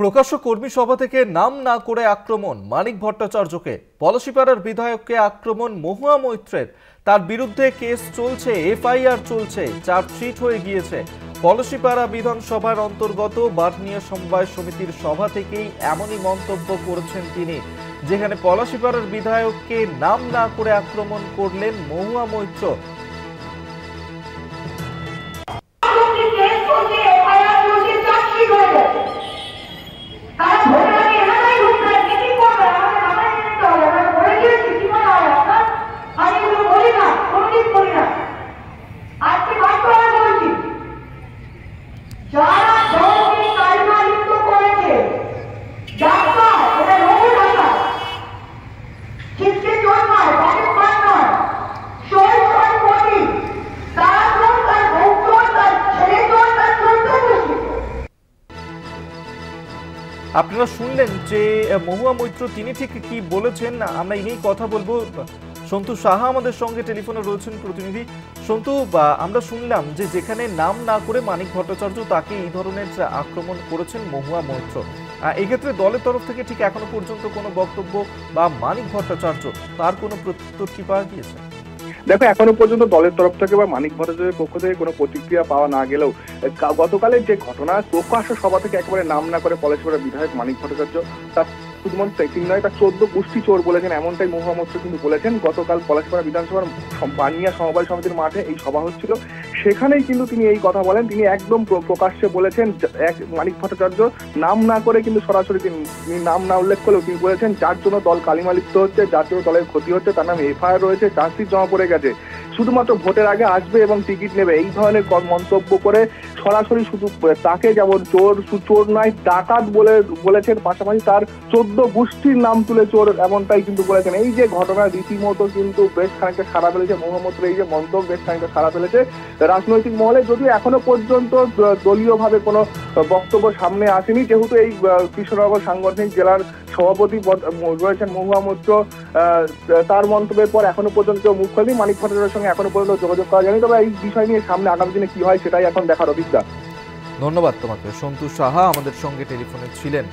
প্রকাশ্য কর্মী সভা থেকে নাম না করে আক্রমণ মানিক ভট্টাচার্যকে, পলাশীপাড়ার বিধায়ককে আক্রমণ মহুয়া মৈত্রের। তার বিরুদ্ধে কেস চলছে, এফআইআর চলছে, চার্জশিট হয়ে গিয়েছে। পলাশীপাড়া বিধানসভার অন্তর্গত বার্নিয়া সমবায় সমিতির সভা থেকেই এমনই মন্তব্য করেছেন তিনি, যেখানে পলাশীপাড়ার বিধায়ককে নাম না করে আক্রমণ করলেন মহুয়া মৈত্র। আপনারা শুনলেন যে মহুয়া মৈত্র তিনি ঠিক কি বলেছেন, আমরা এই নিয়েই কথা বলবো। সন্তু সাহা আমাদের সঙ্গে টেলিফোনে রয়েছেন প্রতিনিধি। সন্তু, আমরা শুনলাম যে যেখানে নাম না করে মানিক ভট্টাচার্য তাকে এই ধরনের আক্রমণ করেছেন মহুয়া মৈত্র। এক্ষেত্রে দলের তরফ থেকে ঠিক এখনো পর্যন্ত কোনো বক্তব্য বা মানিক ভট্টাচার্য তার কোনো প্রত্যুত্তর কি পাওয়া গিয়েছে? দেখো, এখনো পর্যন্ত দলের তরফ থেকে বা মানিক ভট্টাচার্যের পক্ষ থেকে কোনো প্রতিক্রিয়া পাওয়া না গেলেও গতকালের যে ঘটনা, প্রকাশ্য সভা থেকে একেবারে নাম না করে পলাশীপাড়ার বিধায়ক মানিক ভট্টাচার্য তার শুধুমাত্র তিনি নয়, তার 14 গোষ্ঠী চোর বলেছেন, এমনটাই মহুয়া মৈত্র কিন্তু বলেছেন। গতকাল পলাশীপাড়া বিধানসভার বার্নিয়া সমবায় সমিতির মাঠে এই সভা হচ্ছিল, সেখানেই কিন্তু তিনি এই কথা বলেন। তিনি একদম প্রকাশ্যে বলেছেন, মানিক ভট্টাচার্য নাম না করে কিন্তু সরাসরি তিনি নাম না উল্লেখ করলেও তিনি বলেছেন যার জন্য দল কালিমালিপ্ত হচ্ছে, যার জন্য দলের ক্ষতি হচ্ছে, তার নামে এফআইআর রয়েছে, চার্জশিট জমা পড়ে গেছে, শুধুমাত্র ভোটের আগে আসবে এবং টিকিট নেবে, এই ধরনের মন্তব্য করে সরাসরি শুধু তাকে যেমন চোর নয় ডাকাত বলেছেন, পাশাপাশি তার 14 গোষ্ঠীর নাম তুলে চোর এমনটাই কিন্তু বলেছেন। এই যে ঘটনা রীতিমতো কিন্তু বেশ খানিকটা সাড়া ফেলেছে, মহুয়া মৈত্রের এই যে মন্তব্য বেশ খানিকটা সাড়া ফেলেছে রাজনৈতিক মহলে। যদিও এখনো পর্যন্ত দলীয়ভাবে কোনো বক্তব্য সামনে আসেনি, যেহেতু এই কৃষ্ণনগর সাংগঠনিক জেলার সভাপতি রয়েছেন মহুয়া মৈত্র, তার মন্তব্যের পর এখনো পর্যন্ত মুখ খোলেনি। মানিক ভট্টাচার্যের সঙ্গে এখনো পর্যন্ত যোগাযোগ করা যায়নি, তবে এই বিষয় নিয়ে সামনে আগামী দিনে কি হয় সেটাই এখন দেখার অভিজ্ঞতা। ধন্যবাদ তোমাকে। সন্তু সাহা আমাদের সঙ্গে টেলিফোনে ছিলেন।